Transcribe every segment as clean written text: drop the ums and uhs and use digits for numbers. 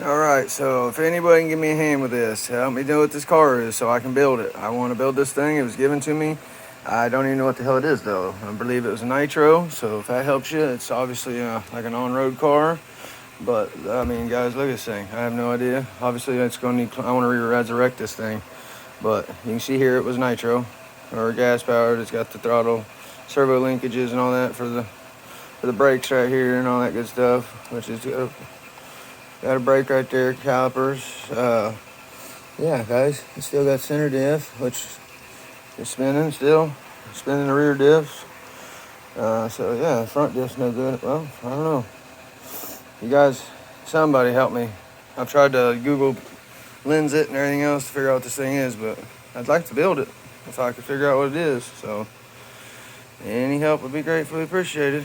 All right, so if anybody can give me a hand with this, help me know what this car is so I can build it. I want to build this thing. It was given to me. I don't even know what the hell it is though. I believe it was a nitro. So if that helps you, it's obviously like an on-road car. But I mean, guys, look at this thing. I have no idea. Obviously, it's going to need. I want to resurrect this thing. But you can see here it was nitro or gas powered. It's got the throttle, servo linkages, and all that for the brakes right here and all that good stuff. Which is got a brake right there, calipers. Yeah, guys, it's still got center diff, which is spinning still, spinning the rear diffs. So yeah, front diff's no good. Well, I don't know. You guys, somebody help me. I've tried to Google lens it and everything else to figure out what this thing is, but I'd like to build it if I could figure out what it is. So any help would be gratefully appreciated.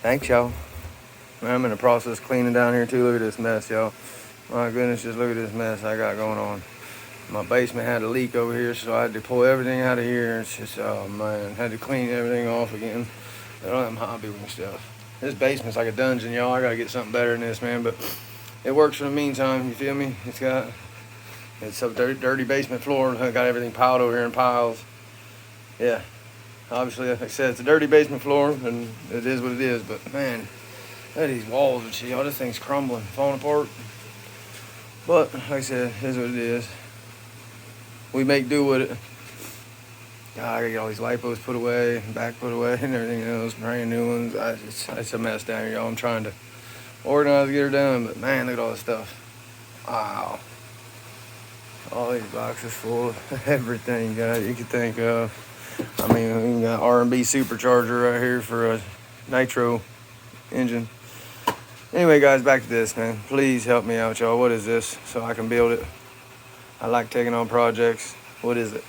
Thanks, y'all. I'm in the process of cleaning down here too. Look at this mess, y'all. My goodness, just look at this mess I got going on. My basement had a leak over here, so I had to pull everything out of here. It's just, oh man, had to clean everything off again. I don't have hobby and stuff. This basement's like a dungeon, y'all. I gotta get something better than this, man, but it works for the meantime, you feel me? It's a dirty basement floor. I got everything piled over here in piles. Yeah, obviously, like I said, it's a dirty basement floor, and it is what it is, but man, look at these walls and shit, y'all. This thing's crumbling, falling apart. But, like I said, it is what it is. We make do with it. God, I gotta get all these lipos put away, back put away, and everything else, brand new ones. It's a mess down here, y'all. I'm trying to organize to get her done, but man, look at all this stuff. Wow. All these boxes full of everything, guys, you could think of. I mean, we got R&B supercharger right here for a nitro engine. Anyway, guys, back to this, man. Please help me out, y'all. What is this so I can build it? I like taking on projects. What is it?